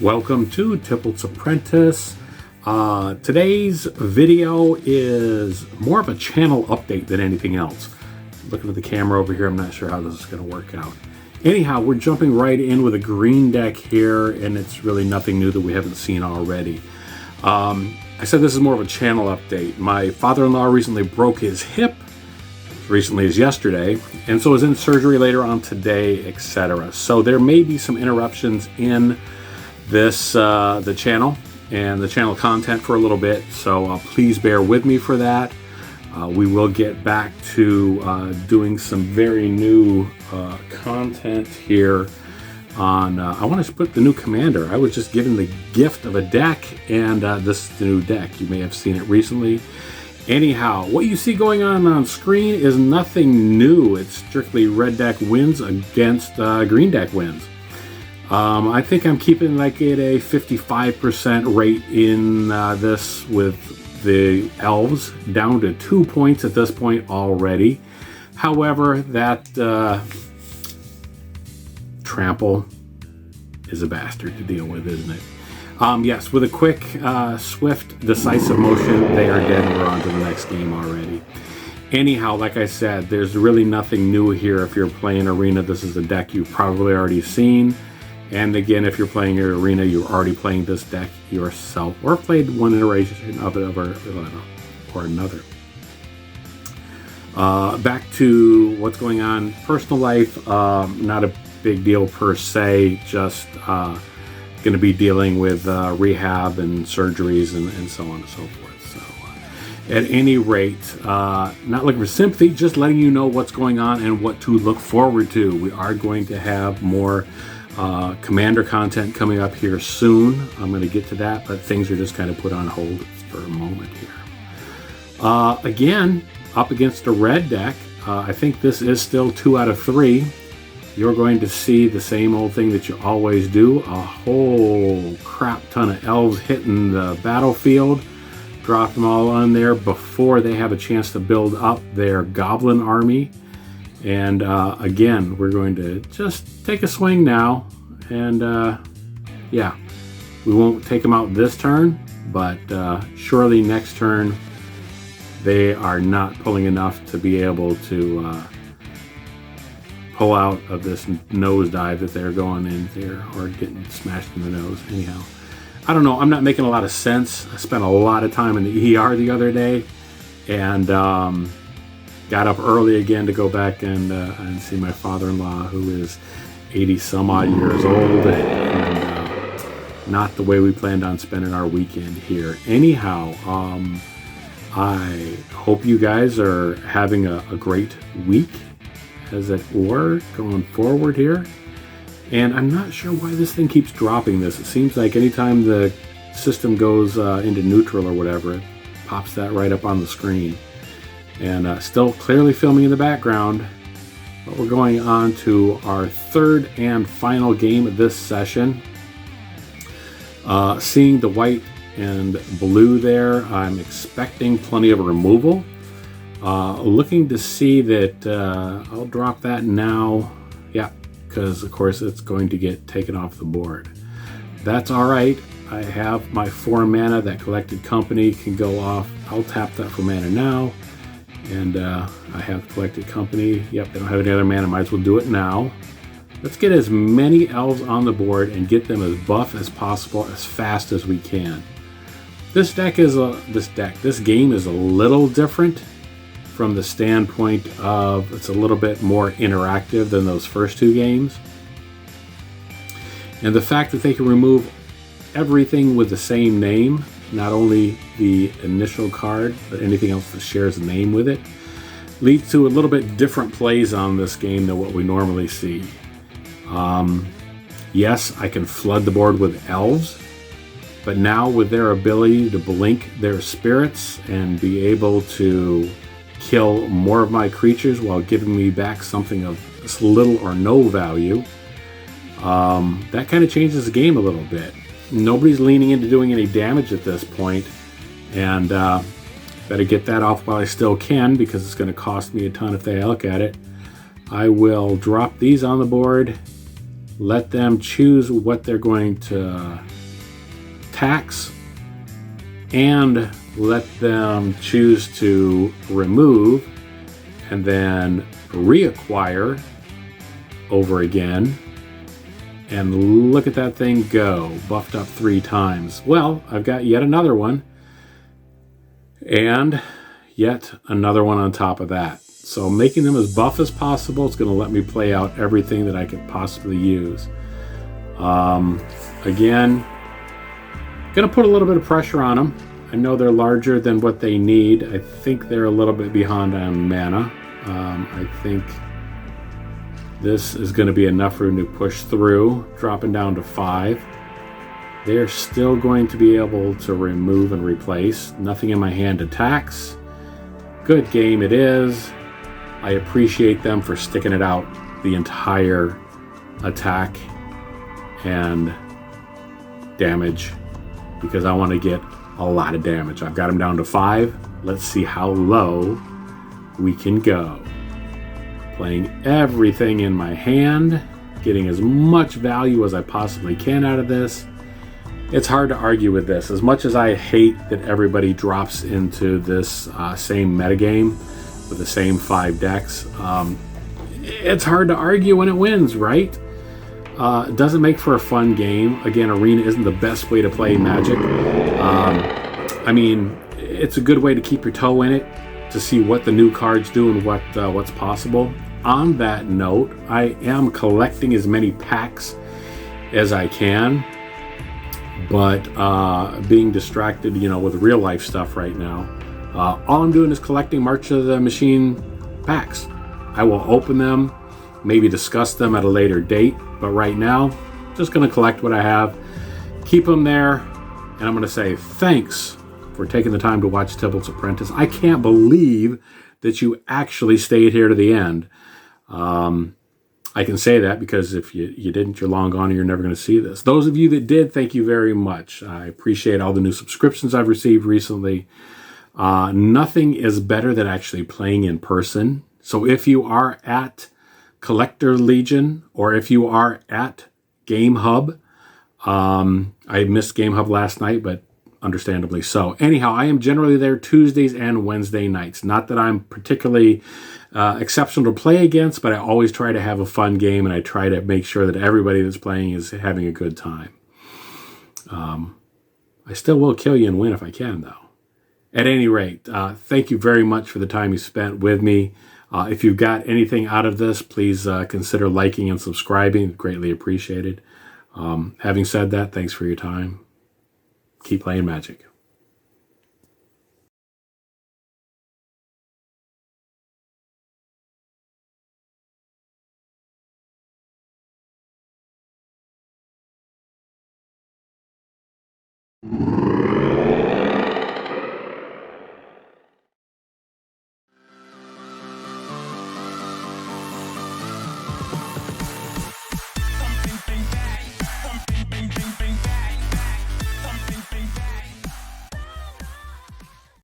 Welcome to Tibalt's Apprentice. Today's video is more of a channel update than anything else. Looking at the camera over here, I'm not sure how this is going to work out. Anyhow, we're jumping right in with a green deck here, and it's really nothing new that we haven't seen already. I said this is more of a channel update. My father-in-law recently broke his hip, as recently as yesterday, and so is in surgery later on today, etc. So there may be some interruptions in this the channel and the channel content for a little bit, so please bear with me for that. We will get back to doing some very new content here on I want to put the new commander. I was just given the gift of a deck, and this is the new deck. You may have seen it recently. Anyhow, what you see going on screen is nothing new. It's strictly red deck wins against green deck wins. I think I'm keeping like at a 55% rate in this with the elves, down to 2 points at this point already. However, that trample is a bastard to deal with, isn't it? Yes, with a quick, swift, decisive motion, they are dead and we're on to the next game already. Anyhow, like I said, there's really nothing new here. If you're playing Arena, this is a deck you've probably already seen. And again, if you're playing your Arena, you're already playing this deck yourself, or played one iteration of it or another. Back to what's going on personal life. Not a big deal per se, just going to be dealing with rehab and surgeries and so on and so forth. So at any rate, not looking for sympathy, just letting you know what's going on and what to look forward to. We are going to have more commander content coming up here soon. I'm going to get to that, but things are just kind of put on hold for a moment here. Again, up against a red deck, I think this is still 2 out of 3. You're going to see the same old thing that you always do. A whole crap ton of elves hitting the battlefield. Drop them all on there before they have a chance to build up their goblin army. And again, we're going to just take a swing now. And yeah, we won't take them out this turn, but surely next turn they are not pulling enough to be able to pull out of this nosedive that they're going in there, or getting smashed in the nose. Anyhow, I don't know. I'm not making a lot of sense. I spent a lot of time in the ER the other day, and got up early again to go back and see my father-in-law, who is 80 some odd years old, and not the way we planned on spending our weekend here. Anyhow, I hope you guys are having a great week, as it were, going forward here. And I'm not sure why this thing keeps dropping this. It seems like anytime the system goes into neutral or whatever, it pops that right up on the screen. And still clearly filming in the background, but we're going on to our third and final game of this session. Seeing the white and blue there, I'm expecting plenty of removal. Looking to see that I'll drop that now. Yeah, because of course it's going to get taken off the board. That's all right. I have my 4 mana. That collected company can go off. I'll tap that for mana now. And I have collected company. Yep, they don't have any other mana. Might as well do it now. Let's get as many elves on the board and get them as buff as possible, as fast as we can. This game is a little different from the standpoint of it's a little bit more interactive than those first 2 games. And the fact that they can remove everything with the same name, not only the initial card, but anything else that shares a name with it, leads to a little bit different plays on this game than what we normally see. Yes, I can flood the board with elves, but now with their ability to blink their spirits and be able to kill more of my creatures while giving me back something of little or no value, that kind of changes the game a little bit. Nobody's leaning into doing any damage at this point, and better get that off while I still can, because it's going to cost me a ton if they look at it. I will drop these on the board, let them choose what they're going to tax, and let them choose to remove and then reacquire over again. And look at that thing go, buffed up 3 times. Well, I've got yet another one, and yet another one on top of that. So making them as buff as possible, it's going to let me play out everything that I could possibly use. Again, going to put a little bit of pressure on them. I know they're larger than what they need. I think they're a little bit behind on mana. I think this is going to be enough for them to push through, dropping down to 5. They're still going to be able to remove and replace. Nothing in my hand attacks. Good game it is. I appreciate them for sticking it out the entire attack and damage, because I want to get a lot of damage. I've got them down to 5. Let's see how low we can go. Playing everything in my hand, getting as much value as I possibly can out of this. It's hard to argue with this. As much as I hate that everybody drops into this same metagame with the same 5 decks, it's hard to argue when it wins, right? It doesn't make for a fun game. Again, Arena isn't the best way to play Magic. I mean, it's a good way to keep your toe in it, to see what the new cards do and what's possible. On that note, I am collecting as many packs as I can, but being distracted, with real life stuff right now. All I'm doing is collecting March of the Machine packs. I will open them, maybe discuss them at a later date, but right now, just going to collect what I have, keep them there, and I'm going to say thanks for taking the time to watch Tibalt's Apprentice. I can't believe that you actually stayed here to the end. I can say that because if you didn't, you're long gone and you're never going to see this. Those of you that did, thank you very much. I appreciate all the new subscriptions I've received recently. Nothing is better than actually playing in person. So if you are at Collector Legion or if you are at Game Hub, I missed Game Hub last night, but understandably so. Anyhow, I am generally there Tuesdays and Wednesday nights. Not that I'm particularly exceptional to play against, but I always try to have a fun game, and I try to make sure that everybody that's playing is having a good time. I still will kill you and win if I can, though. At any rate, thank you very much for the time you spent with me. If you've got anything out of this, please consider liking and subscribing. Greatly appreciated. Having said that, thanks for your time. Keep playing Magic.